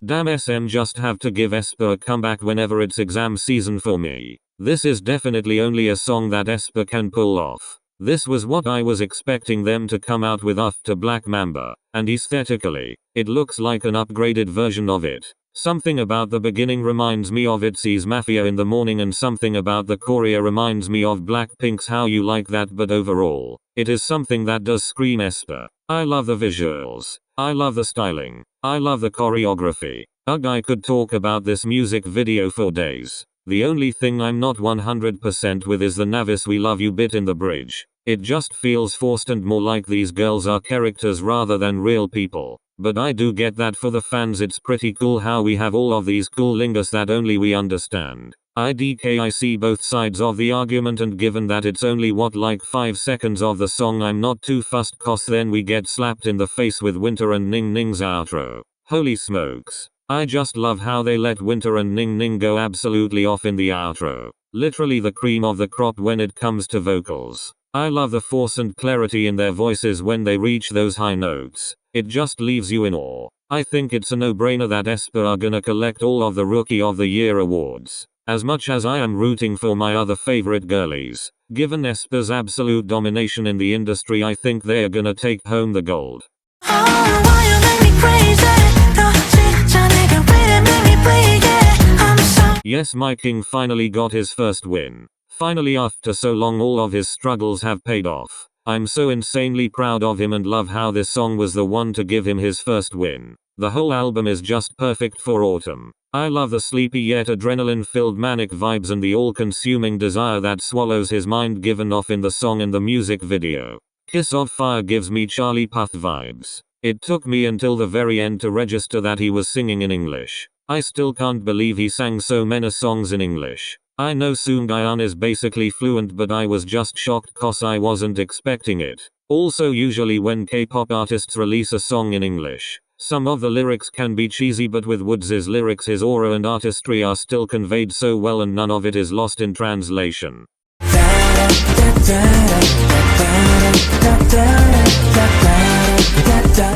Damn, SM just have to give aespa a comeback whenever it's exam season for me. This is definitely only a song that aespa can pull off. This was what I was expecting them to come out with after Black Mamba, and aesthetically, it looks like an upgraded version of it. Something about the beginning reminds me of ITZY's Mafia in the Morning, and something about the choreo reminds me of Blackpink's How You Like That, but overall, it is something that does scream aespa. I love the visuals. I love the styling. I love the choreography. Ugh, I could talk about this music video for days. The only thing I'm not 100% with is the Navis We Love You bit in the bridge. It just feels forced and more like these girls are characters rather than real people. But I do get that for the fans it's pretty cool how we have all of these cool lingus that only we understand. I see both sides of the argument, and given that it's only like 5 seconds of the song, I'm not too fussed, cause then we get slapped in the face with Winter and Ningning's outro. Holy smokes. I just love how they let Winter and Ningning go absolutely off in the outro. Literally the cream of the crop when it comes to vocals. I love the force and clarity in their voices when they reach those high notes. It just leaves you in awe. I think it's a no-brainer that aespa are gonna collect all of the Rookie of the Year awards. As much as I am rooting for my other favorite girlies, given aespa's absolute domination in the industry, I think they are gonna take home the gold. Yes, my king finally got his first win. Finally, after so long, all of his struggles have paid off. I'm so insanely proud of him and love how this song was the one to give him his first win. The whole album is just perfect for autumn. I love the sleepy yet adrenaline-filled manic vibes and the all-consuming desire that swallows his mind given off in the song and the music video. Kiss of Fire gives me Charlie Puth vibes. It took me until the very end to register that he was singing in English. I still can't believe he sang so many songs in English. I know Soongyeon is basically fluent, but I was just shocked cause I wasn't expecting it. Also, usually when K-pop artists release a song in English, some of the lyrics can be cheesy, but with WOODZ's lyrics his aura and artistry are still conveyed so well and none of it is lost in translation.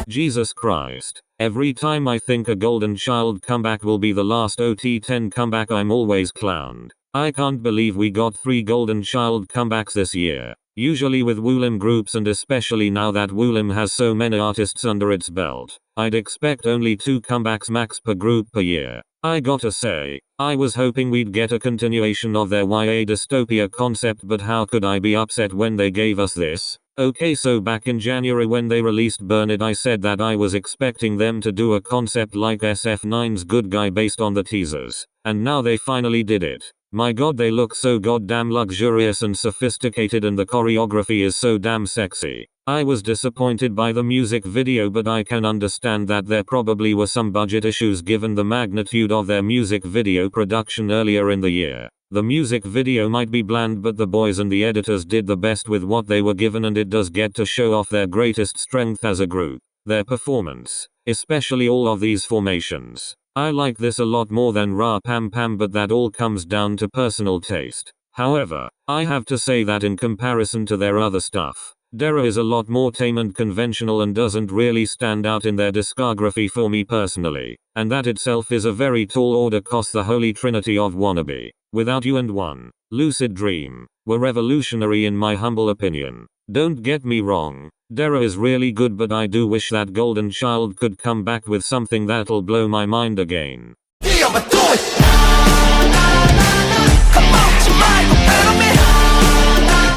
Jesus Christ. Every time I think a Golden Child comeback will be the last OT10 comeback, I'm always clowned. I can't believe we got 3 Golden Child comebacks this year. Usually with Woolim groups, and especially now that Woolim has so many artists under its belt, I'd expect only 2 comebacks max per group per year. I gotta say, I was hoping we'd get a continuation of their YA dystopia concept, but how could I be upset when they gave us this? Okay, so back in January when they released Burn It, I said that I was expecting them to do a concept like SF9's Good Guy based on the teasers. And now they finally did it. My god, they look so goddamn luxurious and sophisticated, and the choreography is so damn sexy. I was disappointed by the music video, but I can understand that there probably were some budget issues given the magnitude of their music video production earlier in the year. The music video might be bland, but the boys and the editors did the best with what they were given, and it does get to show off their greatest strength as a group. Their performance, especially all of these formations. I like this a lot more than Ra Pam Pam, but that all comes down to personal taste. However, I have to say that in comparison to their other stuff, Dera is a lot more tame and conventional and doesn't really stand out in their discography for me personally. And that itself is a very tall order, cause the holy trinity of wannabe, Without You and One, Lucid Dream, were revolutionary in my humble opinion. Don't get me wrong, Dera is really good, but I do wish that Golden Child could come back with something that'll blow my mind again.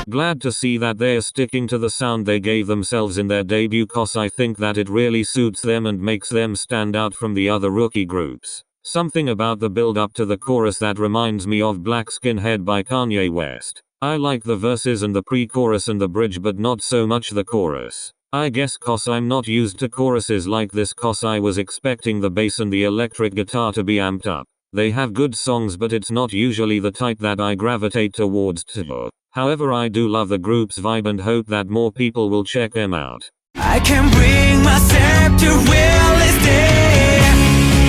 Glad to see that they're sticking to the sound they gave themselves in their debut, cause I think that it really suits them and makes them stand out from the other rookie groups. Something about the build up to the chorus that reminds me of Black Skinhead by Kanye West. I like the verses and the pre-chorus and the bridge, but not so much the chorus. I guess cause I'm not used to choruses like this, cause I was expecting the bass and the electric guitar to be amped up. They have good songs, but it's not usually the type that I gravitate towards too. However, I do love the group's vibe and hope that more people will check them out. I can bring myself to realistic.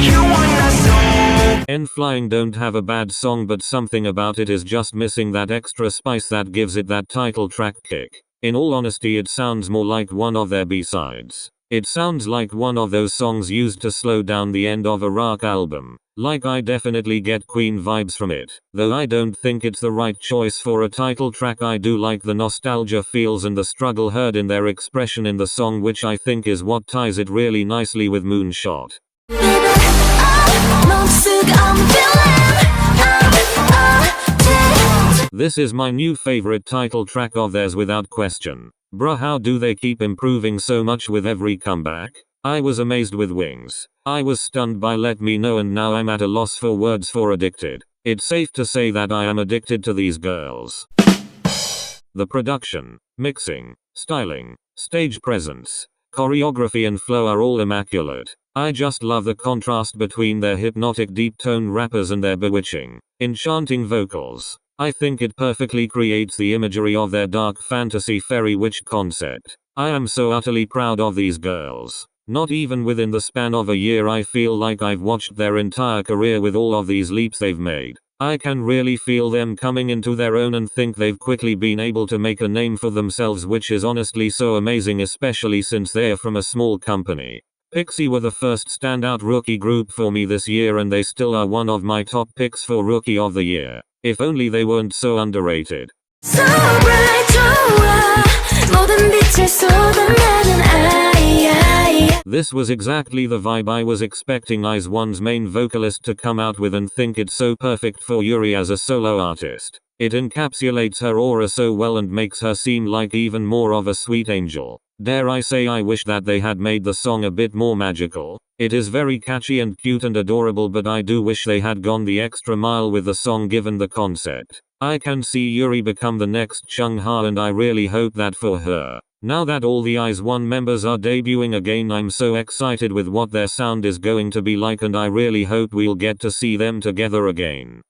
You want my soul. ENHYPEN don't have a bad song, but something about it is just missing that extra spice that gives it that title track kick. In all honesty, it sounds more like one of their B-sides. It sounds like one of those songs used to slow down the end of a rock album. Like I definitely get Queen vibes from it. Though I don't think it's the right choice for a title track. I do like the nostalgia feels and the struggle heard in their expression in the song, which I think is what ties it really nicely with Moonshot. This is my new favorite title track of theirs without question. Bruh, how do they keep improving so much with every comeback? I was amazed with Wings. I was stunned by Let Me Know, and now I'm at a loss for words for Addicted. It's safe to say that I am addicted to these girls. The production, mixing, styling, stage presence, choreography and flow are all immaculate. I just love the contrast between their hypnotic deep tone rappers and their bewitching, enchanting vocals. I think it perfectly creates the imagery of their dark fantasy fairy witch concept. I am so utterly proud of these girls. Not even within the span of a year I feel like I've watched their entire career with all of these leaps they've made. I can really feel them coming into their own and think they've quickly been able to make a name for themselves, which is honestly so amazing, especially since they're from a small company. Pixie were the first standout rookie group for me this year, and they still are one of my top picks for Rookie of the Year. If only they weren't so underrated. So bright, this was exactly the vibe I was expecting IZ*ONE's main vocalist to come out with, and think it's so perfect for Yuri as a solo artist. It encapsulates her aura so well and makes her seem like even more of a sweet angel. Dare I say, I wish that they had made the song a bit more magical. It is very catchy and cute and adorable, but I do wish they had gone the extra mile with the song given the concept. I can see Yuri become the next Chungha, and I really hope that for her. Now that all the IZ*ONE members are debuting again, I'm so excited with what their sound is going to be like, and I really hope we'll get to see them together again.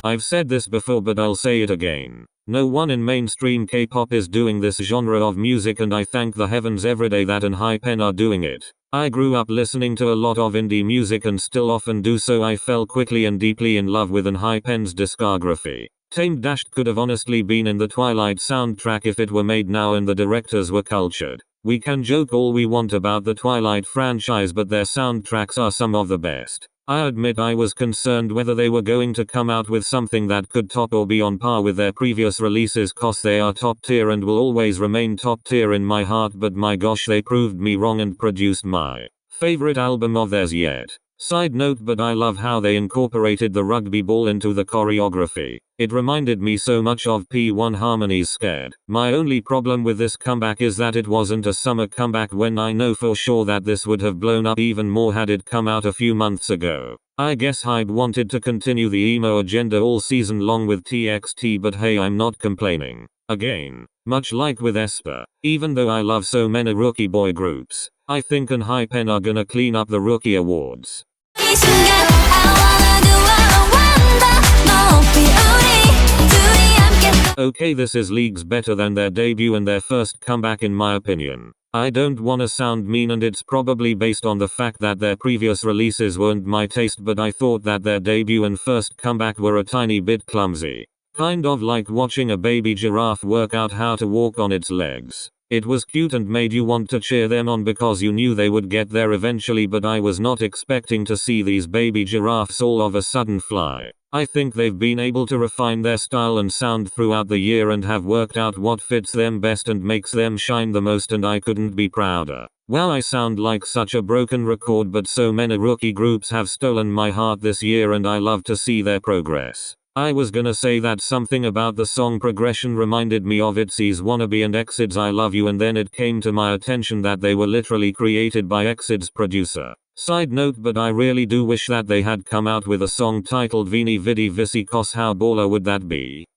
I've said this before, but I'll say it again. No one in mainstream K-pop is doing this genre of music, and I thank the heavens every day that ENHYPEN are doing it. I grew up listening to a lot of indie music and still often do so. I fell quickly and deeply in love with ENHYPEN's discography. Tamed Dashed could have honestly been in the Twilight soundtrack if it were made now and the directors were cultured. We can joke all we want about the Twilight franchise, but their soundtracks are some of the best. I admit I was concerned whether they were going to come out with something that could top or be on par with their previous releases, cause they are top tier and will always remain top tier in my heart, but my gosh, they proved me wrong and produced my favorite album of theirs yet. Side note, but I love how they incorporated the rugby ball into the choreography. It reminded me so much of P1 Harmony's Scared. My only problem with this comeback is that it wasn't a summer comeback, when I know for sure that this would have blown up even more had it come out a few months ago. I guess HYBE wanted to continue the emo agenda all season long with TXT, but hey, I'm not complaining. Again, much like with aespa, even though I love so many rookie boy groups, I think ENHYPEN are gonna clean up the rookie awards. Okay, this is leagues better than their debut and their first comeback in my opinion. I don't wanna sound mean, and it's probably based on the fact that their previous releases weren't my taste, but I thought that their debut and first comeback were a tiny bit clumsy. Kind of like watching a baby giraffe work out how to walk on its legs. It was cute and made you want to cheer them on because you knew they would get there eventually, but I was not expecting to see these baby giraffes all of a sudden fly. I think they've been able to refine their style and sound throughout the year and have worked out what fits them best and makes them shine the most, and I couldn't be prouder. Wow, I sound like such a broken record, but so many rookie groups have stolen my heart this year and I love to see their progress. I was gonna say that something about the song progression reminded me of ITZY's Wannabe and EXID's I Love You, and then it came to my attention that they were literally created by EXID's producer. Side note, but I really do wish that they had come out with a song titled Vini Vidi Vici, cause how baller would that be?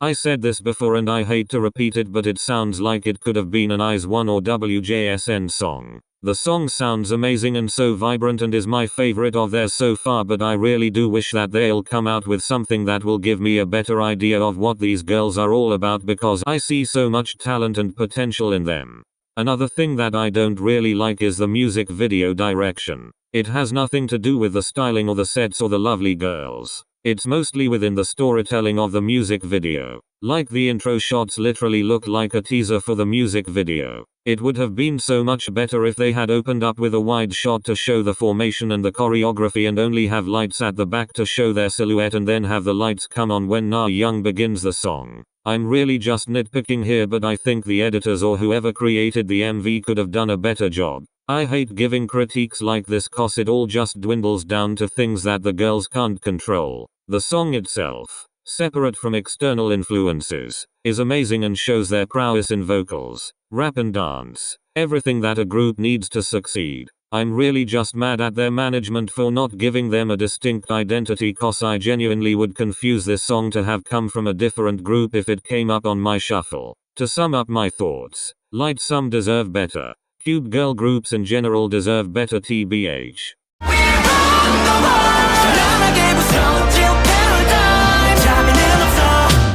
I said this before and I hate to repeat it, but it sounds like it could have been an IZ*ONE or WJSN song. The song sounds amazing and so vibrant and is my favorite of theirs so far, but I really do wish that they'll come out with something that will give me a better idea of what these girls are all about, because I see so much talent and potential in them. Another thing that I don't really like is the music video direction. It has nothing to do with the styling or the sets or the lovely girls. It's mostly within the storytelling of the music video. Like the intro shots literally look like a teaser for the music video. It would have been so much better if they had opened up with a wide shot to show the formation and the choreography and only have lights at the back to show their silhouette and then have the lights come on when Doyoung begins the song. I'm really just nitpicking here, but I think the editors or whoever created the MV could have done a better job. I hate giving critiques like this cause it all just dwindles down to things that the girls can't control. The song itself, separate from external influences, is amazing and shows their prowess in vocals, rap and dance, everything that a group needs to succeed. I'm really just mad at their management for not giving them a distinct identity cause I genuinely would confuse this song to have come from a different group if it came up on my shuffle. To sum up my thoughts, light some deserve better. Cube girl groups in general deserve better tbh.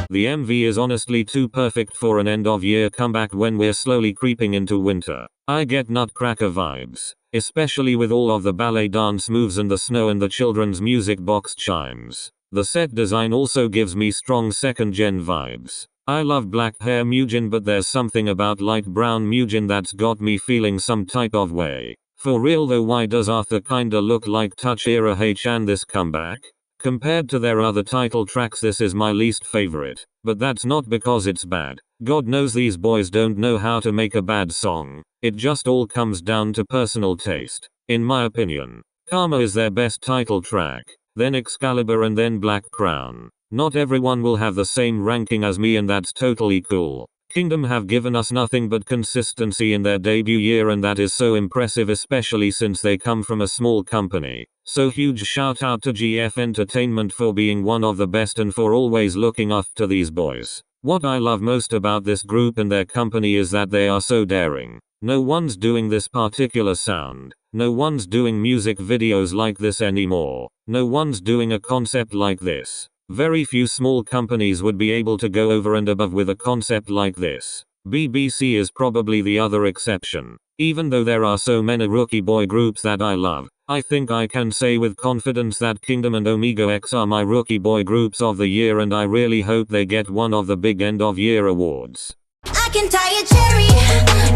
The MV is honestly too perfect for an end of year comeback when we're slowly creeping into winter. I get Nutcracker vibes, especially with all of the ballet dance moves and the snow and the children's music box chimes. The set design also gives me strong second gen vibes. I love black hair Mujin, but there's something about light brown Mujin that's got me feeling some type of way. For real though, why does Arthur kinda look like Touch era H-an this comeback? Compared to their other title tracks, this is my least favorite, but that's not because it's bad. God knows these boys don't know how to make a bad song. It just all comes down to personal taste. In my opinion, Karma is their best title track, then Excalibur and then Black Crown. Not everyone will have the same ranking as me and that's totally cool. Kingdom have given us nothing but consistency in their debut year and that is so impressive, especially since they come from a small company. So huge shout out to GF Entertainment for being one of the best and for always looking after these boys. What I love most about this group and their company is that they are so daring. No one's doing this particular sound. No one's doing music videos like this anymore. No one's doing a concept like this. Very few small companies would be able to go over and above with a concept like this. BBC is probably the other exception. Even though there are so many rookie boy groups that I love, I think I can say with confidence that Kingdom and Omega X are my rookie boy groups of the year, and I really hope they get one of the big end of year awards. I can tie a cherry.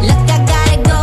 Look, I gotta go.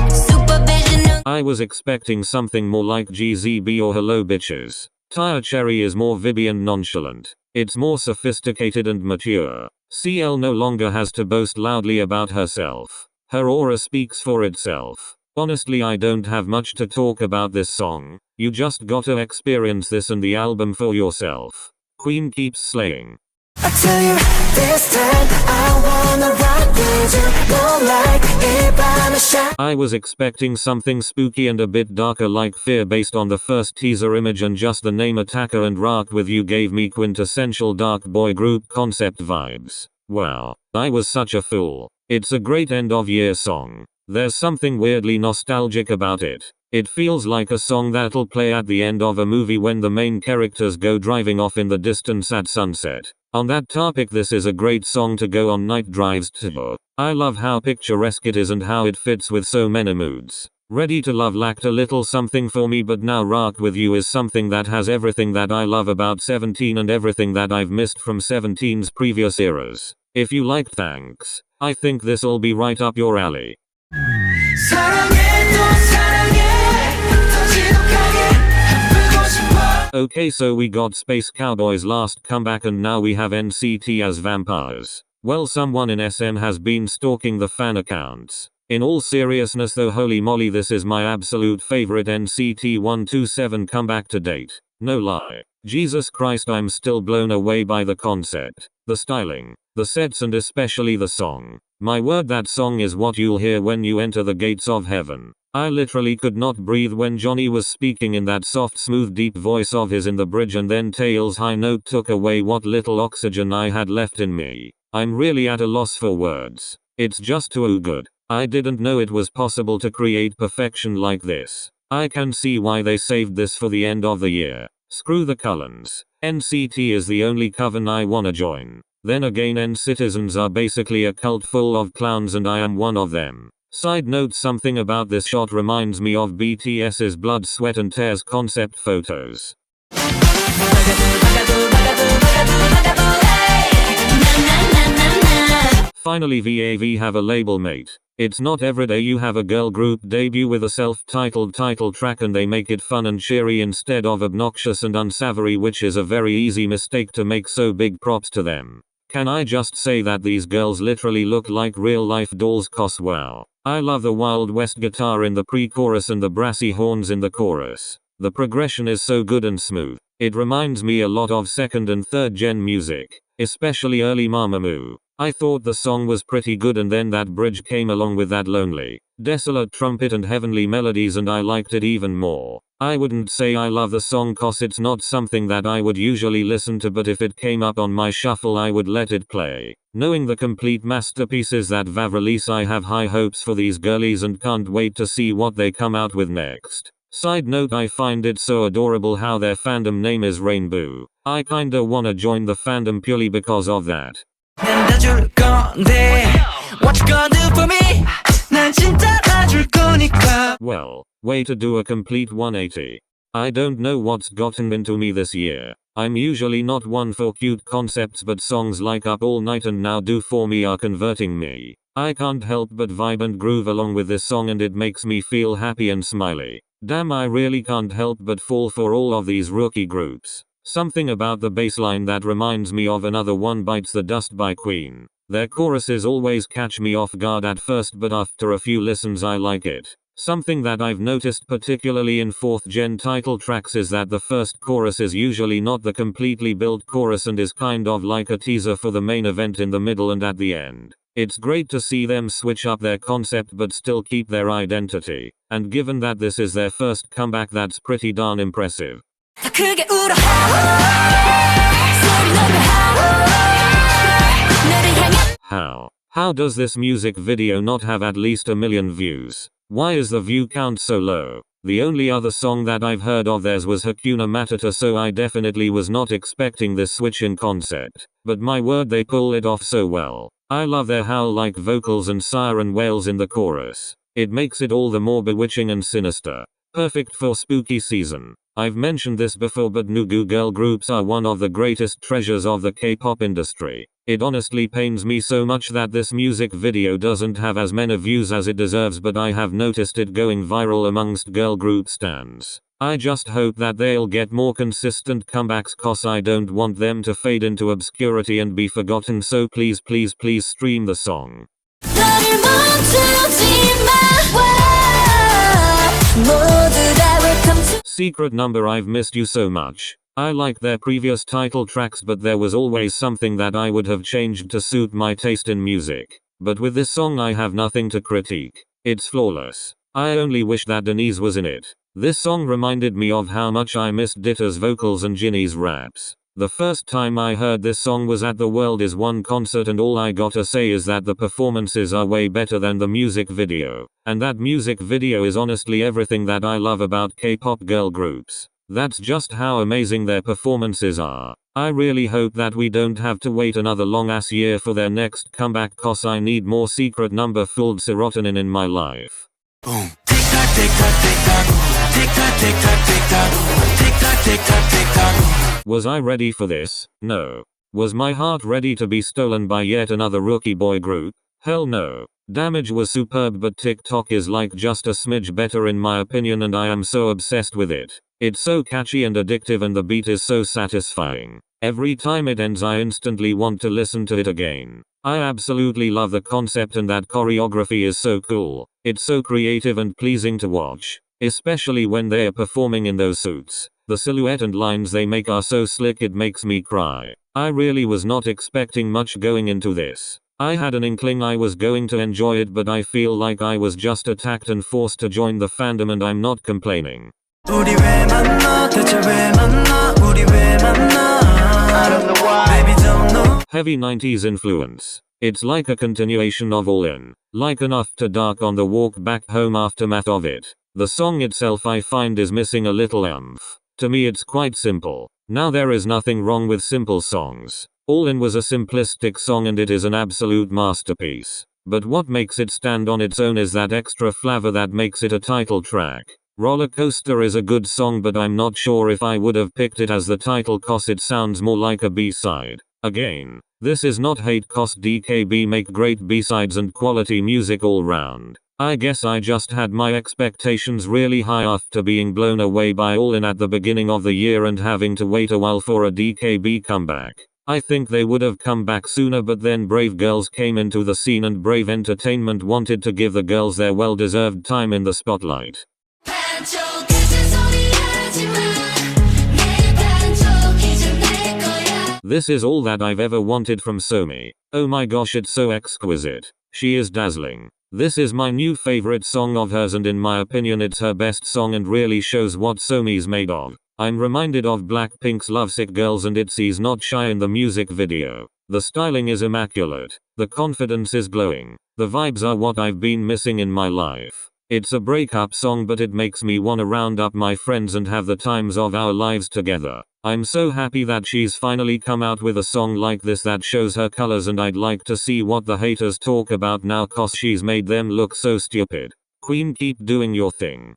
Supervision. I was expecting something more like GZB or Hello Bitches. Tire Cherry is more vibby and nonchalant. It's more sophisticated and mature. CL no longer has to boast loudly about herself. Her aura speaks for itself. Honestly, I don't have much to talk about this song. You just gotta experience this and the album for yourself. Queen keeps slaying. I tell you, this time I wanna rock with you, go like it by my shot. I was expecting something spooky and a bit darker like Fear based on the first teaser image, and just the name Attacker and Rock with You gave me quintessential dark boy group concept vibes. Wow, I was such a fool. It's a great end of year song. There's something weirdly nostalgic about it. It feels like a song that'll play at the end of a movie when the main characters go driving off in the distance at sunset. On that topic, this is a great song to go on night drives to. I love how picturesque it is and how it fits with so many moods. Ready to Love lacked a little something for me, but Now Rock With You is something that has everything that I love about 17 and everything that I've missed from 17's previous eras. If you liked Thanks, I think this'll be right up your alley. Okay, so we got Space Cowboys last comeback and now we have NCT as vampires. Well, someone in SM has been stalking the fan accounts. In all seriousness though, holy moly, this is my absolute favorite NCT 127 comeback to date. No lie. Jesus Christ, I'm still blown away by the concept, the styling, the sets and especially the song. My word, that song is what you'll hear when you enter the gates of heaven. I literally could not breathe when Johnny was speaking in that soft smooth deep voice of his in the bridge, and then Taeil's high note took away what little oxygen I had left in me. I'm really at a loss for words. It's just too good. I didn't know it was possible to create perfection like this. I can see why they saved this for the end of the year. Screw the Cullens. NCT is the only coven I wanna join. Then again, NCTzens are basically a cult full of clowns and I am one of them. Side note, something about this shot reminds me of BTS's Blood, Sweat and Tears concept photos. Finally, VAV have a label mate. It's not everyday you have a girl group debut with a self-titled title track and they make it fun and cheery instead of obnoxious and unsavory, which is a very easy mistake to make, so big props to them. Can I just say that these girls literally look like real life dolls. Cos wow. I love the Wild West guitar in the pre-chorus and the brassy horns in the chorus. The progression is so good and smooth. It reminds me a lot of second and third gen music, especially early Mamamoo. I thought the song was pretty good and then that bridge came along with that lonely, desolate trumpet and heavenly melodies and I liked it even more. I wouldn't say I love the song cause it's not something that I would usually listen to, but if it came up on my shuffle I would let it play. Knowing the complete masterpieces that VAV release, I have high hopes for these girlies and can't wait to see what they come out with next. Side note, I find it so adorable how their fandom name is Rainbow. I kinda wanna join the fandom purely because of that. Well, way to do a complete 180. I don't know what's gotten into me this year. I'm usually not one for cute concepts, but songs like Up All Night and Now Do For Me are converting me. I can't help but vibe and groove along with this song and it makes me feel happy and smiley. Damn, I really can't help but fall for all of these rookie groups. Something about the bassline that reminds me of Another One Bites the Dust by Queen. Their choruses always catch me off guard at first, but after a few listens I like it. Something that I've noticed particularly in 4th gen title tracks is that the first chorus is usually not the completely built chorus and is kind of like a teaser for the main event in the middle and at the end. It's great to see them switch up their concept but still keep their identity, and given that this is their first comeback, that's pretty darn impressive. How does this music video not have at least 1 million views? Why is the view count so low? The only other song that I've heard of theirs was Hakuna Matata, so I definitely was not expecting this switch in concept. But my word, they pull it off so well. I love their howl-like vocals and siren wails in the chorus. It makes it all the more bewitching and sinister. Perfect for spooky season. I've mentioned this before, but Nugu girl groups are one of the greatest treasures of the K-pop industry. It honestly pains me so much that this music video doesn't have as many views as it deserves, but I have noticed it going viral amongst girl group stans. I just hope that they'll get more consistent comebacks cause I don't want them to fade into obscurity and be forgotten, so please please please stream the song. Secret Number, I've missed you so much. I like their previous title tracks, but there was always something that I would have changed to suit my taste in music. But with this song I have nothing to critique. It's flawless. I only wish that Denise was in it. This song reminded me of how much I missed Ditta's vocals and Jinny's raps. The first time I heard this song was at the World Is One concert, and all I gotta say is that the performances are way better than the music video. And that music video is honestly everything that I love about K-pop girl groups. That's just how amazing their performances are. I really hope that we don't have to wait another long ass year for their next comeback, cause I need more Secret Number fueled serotonin in my life. Boom. Tick tock, tick tock, tick tock. Tick tock, tick tock, tick tock. Tick tock, tick tock, tick tock. Was I ready for this? No. Was my heart ready to be stolen by yet another rookie boy group? Hell no. Damage was superb, but TikTok is like just a smidge better in my opinion, and I am so obsessed with it. It's so catchy and addictive, and the beat is so satisfying. Every time it ends I instantly want to listen to it again. I absolutely love the concept, and that choreography is so cool. It's so creative and pleasing to watch. Especially when they are performing in those suits. The silhouette and lines they make are so slick it makes me cry. I really was not expecting much going into this. I had an inkling I was going to enjoy it, but I feel like I was just attacked and forced to join the fandom, and I'm not complaining. Heavy 90s influence. It's like a continuation of All In. Like enough to Dark on the walk back home aftermath of it. The song itself I find is missing a little oomph. To me it's quite simple. Now there is nothing wrong with simple songs. All In was a simplistic song and it is an absolute masterpiece. But what makes it stand on its own is that extra flavor that makes it a title track. Roller Coaster is a good song, but I'm not sure if I would have picked it as the title cause it sounds more like a B-side. Again, this is not hate cause DKB make great B-sides and quality music all round. I guess I just had my expectations really high after being blown away by All In at the beginning of the year and having to wait a while for a DKB comeback. I think they would have come back sooner, but then Brave Girls came into the scene and Brave Entertainment wanted to give the girls their well-deserved time in the spotlight. This is all that I've ever wanted from Somi. Oh my gosh, it's so exquisite. She is dazzling. This is my new favorite song of hers, and in my opinion it's her best song and really shows what Somi's made of. I'm reminded of Blackpink's Lovesick Girls and Itzy's Not Shy in the music video. The styling is immaculate. The confidence is glowing. The vibes are what I've been missing in my life. It's a breakup song, but it makes me wanna round up my friends and have the times of our lives together. I'm so happy that she's finally come out with a song like this that shows her colors, and I'd like to see what the haters talk about now cause she's made them look so stupid. Queen, keep doing your thing.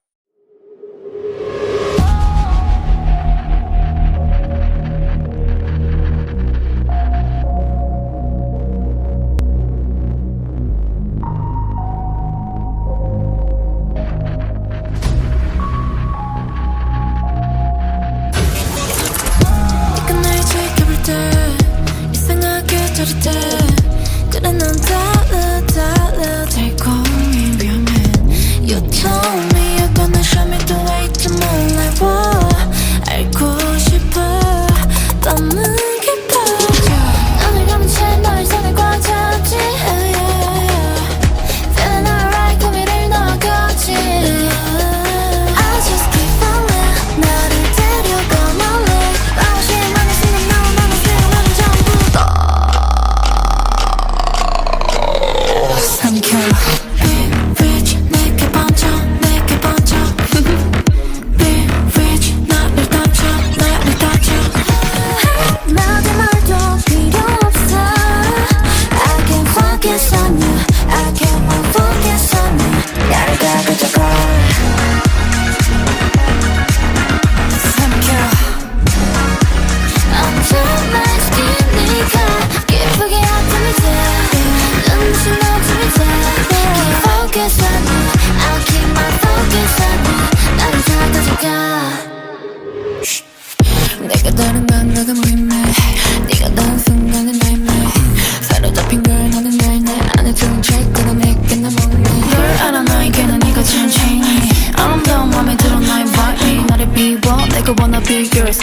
Girls,